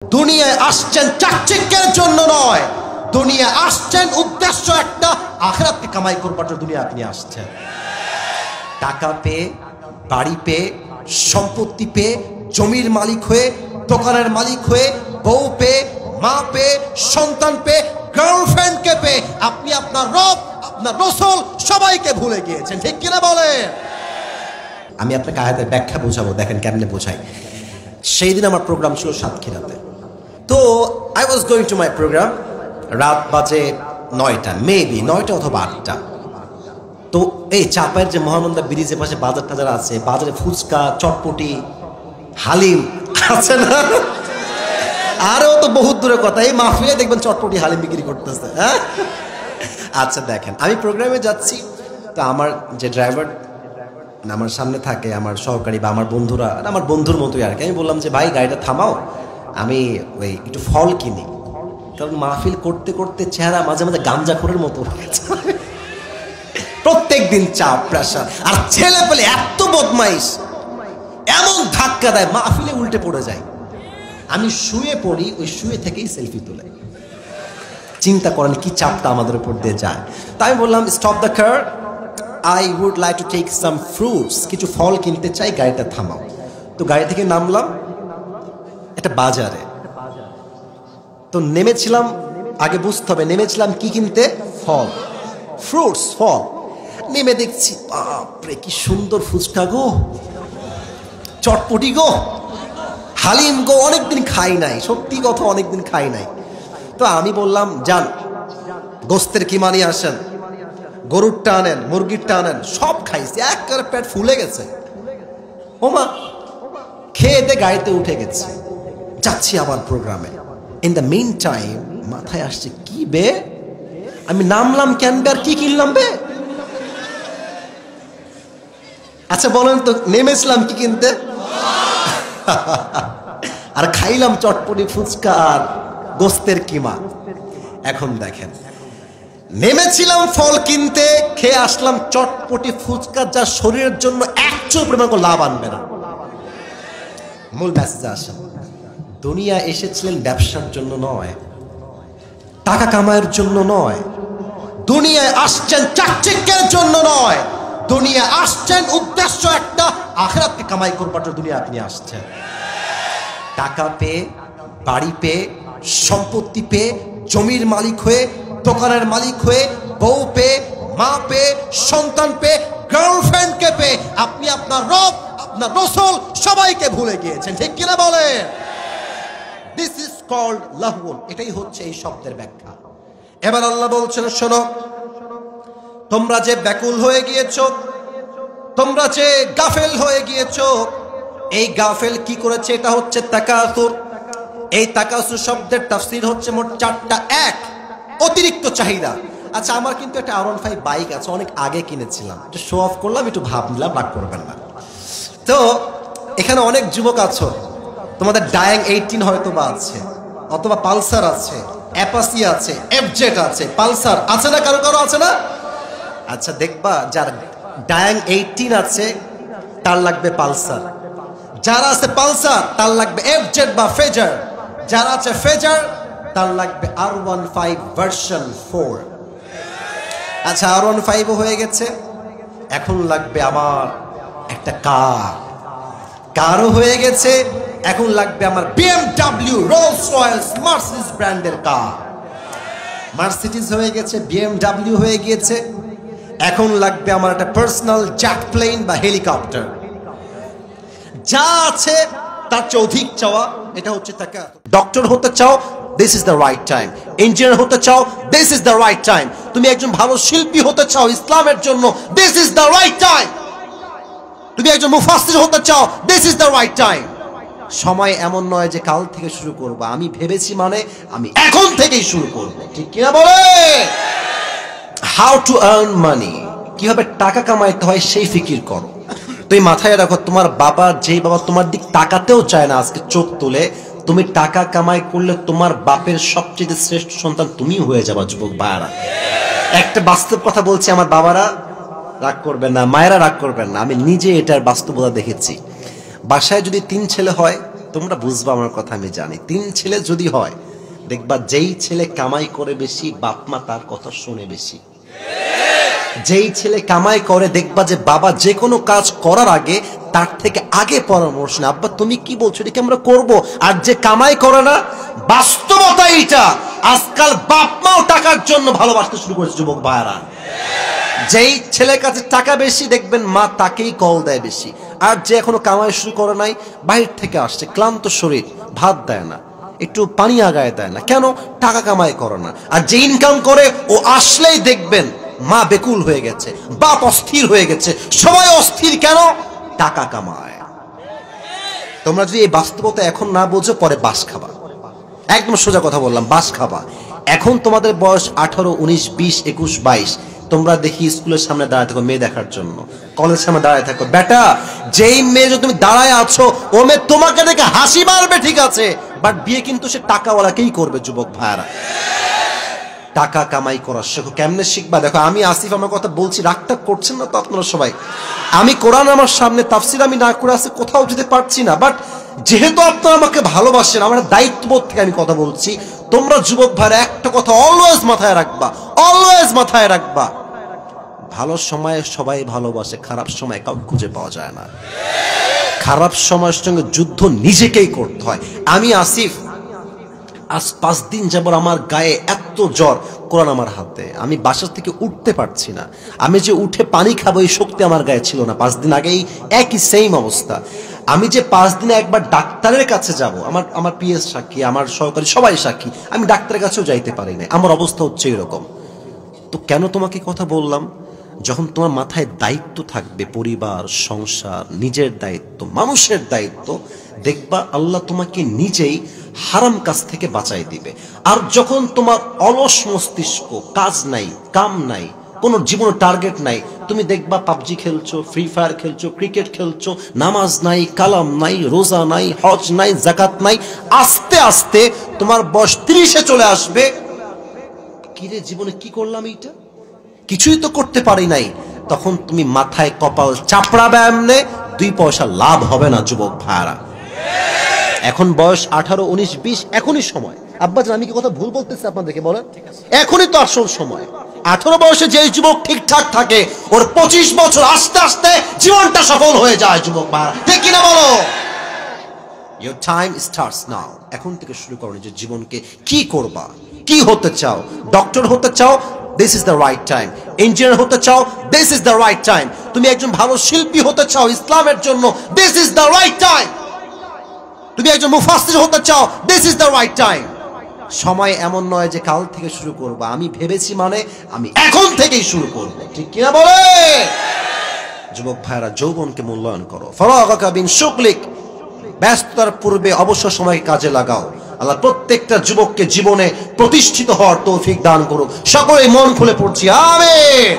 দুনিয়ায় আসছেন চাকচিক্যের জন্য নয়, দুনিয়ায় আসছেন উদ্দেশ্য একটা, আখিরাতকে কামাই করবার জন্য দুনিয়া আপনি আসছেন। টাকা পেয়ে, বাড়ি পেয়ে, সম্পত্তি পেয়ে, জমির মালিক হয়ে, দোকানের মালিক হয়ে, বউ পেয়ে, মা পেয়ে, সন্তান পেয়ে, গার্লফ্রেন্ডকে পেয়ে আপনি আপনার রব, আপনার রাসূল সবাইকে ভুলে গিয়েছেন। ঠিক কিনা বলেন? আমি আপনাকে আয়াতের ব্যাখ্যা বোঝাবো, দেখেন কেমনে বোঝাই। সেই দিন আমার প্রোগ্রাম ছিল সাতক্ষীরাতে। তো I was going to my programme. রাত বাজে 9টা, মেবি 9টা অথবা 8টা। তো এই চাপায়ের যে মহানন্দা ব্রিজের পাশে বাজার টাজার আছে, বাজারে ফুচকা, চটপটি, হালিম আছে না? আরও তো বহুত দূরের কথা, এই মাহফিলে দেখবেন চটপটি হালিম বিক্রি করতেছে। হ্যাঁ, আচ্ছা দেখেন, আমি প্রোগ্রামে যাচ্ছি। তো আমার যে ড্রাইভার আমার সামনে থাকে, আমার সহকারী বা আমার বন্ধুরা, আমার বন্ধুর মতোই আর কি, আমি বললাম যে ভাই গাড়িটা থামাও, আমি ওই একটু ফল কিনি। কারণ মাহফিল করতে করতে চেহারা মাঝে মাঝে গাঞ্জাখোরের মতো হয়ে গেছে। প্রত্যেক দিন চাপ, প্রেশার, আর ছেলে পেলে এত বদমাইশ, এমন ধাক্কা দেয় মাহফিলে উল্টে পড়ে যায়। আমি শুয়ে পড়ি, ওই শুয়ে থেকেই সেলফি তুলে। চিন্তা করেন কি চাপটা আমাদের উপর দিয়ে যায়। তাই আমি বললাম stop the car, I would like to take some fruits, কিছু ফল কিনতে চাই, গাড়িটা থামাও। তো গাড়ি থেকে নামলাম একটা বাজারে। তো নেমেছিলাম, আগে বুঝতে হবে নেমেছিলাম কি কিনতে, ফল, ফ্রুটস, ফল। নেমে দেখছি বাপরে কি সুন্দর ফুচকা গো, চটপটি গো, হালিম গো, অনেকদিন খাই নাই, সত্যি কথা অনেকদিন খাই নাই। তো আমি বললাম যান গোস্তের কিমা নিয়ে আসেন, গরুরটা আনেন, মুরগিরটা আনেন, সব খাইছি, একেবারে পেট ফুলে গেছে। ওমা, খেয়ে দে গাড়িতে উঠে গেছে, যাচ্ছি আবার প্রোগ্রামে। ইন দ্য মেইন টাইম মাথায় আসছে কি বে, আমি নামলাম কেন বে, আর কি কিনলাম বে? আচ্ছা বলেন তো, নেমেছিলাম কি কিনতে, আর খাইলাম চটপটি, ফুচকা আর গোস্তের কিমা। এখন দেখেন, নেমেছিলাম ফল কিনতে, খেয়ে আসলাম চটপটি ফুচকা, যা শরীরের জন্য একচুল পরিমাণ লাভ আনবে না। মূল মেসেজে আসেন, দুনিয়া এসেছিলেন ব্যবসার জন্য নয়, টাকা কামাইয়ের জন্য নয়, দুনিয়ায় আসছেন চাকচিক্যের জন্য নয়, দুনিয়া আসছেন উদ্দেশ্য একটা, আখিরাতকে কামাই করবার জন্য দুনিয়া আপনি আসছেন। টাকা পেয়ে, বাড়ি পেয়ে, সম্পত্তি পেয়ে, জমির মালিক হয়ে, দোকানের মালিক হয়ে, বউ পেয়ে, মা পেয়ে, সন্তান পেয়ে, গার্লফ্রেন্ডকে পেয়ে আপনি আপনার রব, আপনার রাসূল সবাইকে ভুলে গিয়েছেন। ঠিক কিনা বলেন? দিস ইজ কল্ড লাহওয়ান, এটাই হচ্ছে এই শব্দের ব্যাখ্যা। এবার আল্লাহ বলছেন শোনো, তোমরা যে ব্যাকুল হয়ে গিয়েছো, তোমরা যে গাফেল হয়ে গিয়েছো, এই গাফেল কি করেছে? এটা হচ্ছে তাকাসুর। এই তাকাসুর শব্দের তাফসীর হচ্ছে মোট 4টা। এক, অতিরিক্ত চাহিদা। আচ্ছা, আমার কিন্তু একটা R15 বাইক আছে, অনেক আগে কিনেছিলাম, একটু শো অফ করলাম, একটু ভাব নিলাম, রাগ করবেন না। তো এখানে অনেক যুবক আছো, তোমাদের ডায়াং 18 হয়তো বা আছে, অথবা পালসার আছে, অ্যাপাসি আছে, এফজেড আছে, পালসার আছে না, কারো কারো আছে না? আচ্ছা দেখবা, যার ডায়াং 18 আছে তার লাগবে পালসার, যারা আছে পালসার তার লাগবে এফজেড বা ফেজার, যারা আছে ফেজার তার লাগবে R15 ভার্সন 4। আচ্ছা, R15 হয়ে গেছে, এখন লাগবে আমার একটা কারও হয়ে গেছে, এখন লাগবে আমার BMW, রোলস রয়েস, মার্সিডিজ ব্র্যান্ডের কার। মার্সিডিজ হয়ে গেছে, BMW হয়ে গিয়েছে, এখন লাগবে আমার একটা পার্সোনাল জেট প্লেন বা হেলিকপ্টার। যা আছে তার চেয়ে অধিক চাওয়া, এটা হচ্ছে টাকা। ডক্টর হতে চাও, this is the right time. Engineer হতে চাও, this is the right time. তুমি একজন ভালো শিল্পী হতে চাও ইসলামের জন্য, this is the right time. তুমি একজন মুফাসসির হতে চাও, this is the right time. সময় এমন নয় যে কাল থেকে শুরু করবো, আমি ভেবেছি মানে আমি এখন থেকেই শুরু করবো। ঠিক কিনা বলে? হাউ টু আর্ন মানি, কিভাবে টাকা কামাইতে হয় সেই ফিকির করো। তুমি মাথায় রাখো, তোমার বাবা, যেই বাবা তোমার দিক তাকাতেও চায় না আজকে চোখ তুলে, তুমি টাকা কামাই করলে তোমার বাপের সবচেয়ে শ্রেষ্ঠ সন্তান তুমি হয়ে যাবা। যুবক ভাইরা, একটা বাস্তব কথা বলছি, আমার বাবারা রাগ করবেন না, মায়েরা রাগ করবেন না, আমি নিজে এটার বাস্তবতা দেখেছি। বাসায় যদি 3 ছেলে হয়, তোমরা বুঝবা আমার কথা, আমি জানি। 3 ছেলে যদি হয়, দেখবা যেই ছেলে কামাই করে বেশি, বাপ মা তার কথা শুনে বেশি। যেই ছেলে কামাই করে, দেখবা যে বাবা যে কোনো কাজ করার আগে তার থেকে আগে পরামর্শ নেয়, আব্বা তুমি কি বলছো, এটা কি আমরা করবো। আর যে কামাই করে না, বাস্তবতা এইটা, আজকাল বাপ মাও টাকার জন্য ভালোবাসতে শুরু করেছে যুবক ভাইরা। যেই ছেলের কাছে টাকা বেশি, দেখবেন মা তাকেই কল দেয় বেশি। আর যে এখনো কামাই শুরু করে নাই, বাইরে থেকে আসছে, ক্লান্ত শরীর, ভাত দেয় না, একটু পানি আগায় দেয় না, কেন? টাকা কামাই করে না। আর যে ইনকাম করে, ও আসলেই দেখবেন মা বেকুল হয়ে গেছে, বাপ অস্থির হয়ে গেছে, সবাই অস্থির, কেন? টাকা কামায়। তোমরা যদি এই বাস্তবতা এখন না বোঝো, পরে বাস খাবা। একদম সোজা কথা বললাম, বাস খাবা। এখন তোমাদের বয়স 18, 19, 20, 21, 22, তোমরা দেখি স্কুলের সামনে দাঁড়ায় থাকো মেয়ে দেখার জন্য, কলেজের সামনে দাঁড়ায় থাকো। বেটা, যেই মেয়ে তুমি দাঁড়ায় আছো, ও মেয়ে তোমাকে দেখে হাসি মারবে, ঠিক আছে, বাট বিয়ে কিন্তু সে টাকাওয়ালাকেই করবে। যুবক ভাইরা, টাকা কামাই করা শেখো। কেমনে শিখবা? দেখো, আমি আসিফ আমার কথা বলছি, রাগটা করছেন না তো আপনারা সবাই? আমি কোরআন আমার সামনে, তাফসির আমি না করে আসি, কোথাও যেতে পারছি না, বাট যেহেতু আপনারা আমাকে ভালোবাসেন, আমার দায়িত্ববোধ থেকে আমি কথা বলছি। তোমরা যুবক ভাইরা একটা কথা অলওয়েজ মাথায় রাখবা, অলওয়েজ মাথায় রাখবা, ভালো সময়ে সবাই ভালোবাসে, খারাপ সময় কাউকে খুঁজে পাওয়া যায় না। খারাপ সময়ের সঙ্গে যুদ্ধ নিজেকেই করতে হয়। আমি আসিফ, আজ 5 দিন যাবত আমার গায়ে এত জ্বর, কোরআন আমার হাতে, আমি বাসা থেকে উঠতে পারছি না। আমি যে উঠে পানি খাবো এই শক্তি আমার গায়ে ছিল না। 5 দিন আগেই একই সেম অবস্থা। আমি যে 5 দিনে একবার ডাক্তারের কাছে যাব, আমার পিএস সাক্ষী, আমার সহকারী সবাই সাক্ষী, আমি ডাক্তারের কাছেও যাইতে পারি না। আমার অবস্থা হচ্ছে এরকম। তো কেন তোমাকে কথা বললাম? যখন তোমার মাথায় দায়িত্ব থাকবে, পরিবার, সংসার, নিজের দায়িত্ব, মানুষের দায়িত্ব, দেখবা আল্লাহ তোমাকে নিজেই হারাম কাজ থেকে বাঁচাই দিবে। আর যখন তোমার অলস মস্তিষ্ক, কাজ নাই, কাম নাই, কোনো জীবনের টার্গেট নাই, তুমি দেখবা পাবজি খেলছো, ফ্রি ফায়ার খেলছো, ক্রিকেট খেলছো, নামাজ নাই, কালাম নাই, রোজা নাই, হজ নাই, যাকাত নাই, আস্তে আস্তে তোমার বয়স 30-এ চলে আসবে। কিরে, জীবনে কি করলাম, এইটা কিছুই তো করতে পারি নাই। তখন তুমি মাথায় কপাল চাপড়াবে, এমনে 2 পয়সা লাভ হবে না। যুবক ভাইরা, এখন বয়স 18, 19, 20, এখনই সময়। আব্বাজান, আমি কি কথা ভুল বলতেছি আপনাদেরকে? বলেন, এখনই তো আসল সময়। 18 বয়সে যে যুবক ঠিকঠাক থাকে, ওর 25 বছর আস্তে আস্তে জীবনটা সফল হয়ে যায়। যুবক ভাইরা, ঠিক কিনা বলো? Your time starts now. এখন থেকে শুরু করো নিজের জীবনকে। কি করবা, কি হতে চাও? ডক্টর হতে চাও, this is the right time. Engineer হতে চাও, this is the right time. তুমি একজন ভালো শিল্পী হতে চাও ইসলামের জন্য, this is the right time. তুমি একজন মুফাসসির হতে চাও, this is the right time. সময় এমন নয় যে কাল থেকে শুরু করবা। আমি ভেবেছি মানে আমি এখন থেকেই শুরু করব, ঠিক কিনা বলে? যুবক ভাইরা, যৌবনকে মূল্যায়ন করো। ফারাগাকা বিন শুগলিক, ব্যস্ততার পূর্বে অবসর সময় কাজে লাগাও। আল্লাহ প্রত্যেকটা যুবককে জীবনে প্রতিষ্ঠিত হওয়ার তৌফিক দান করুক। সকলে মন খুলে পড়ছি, আমিন।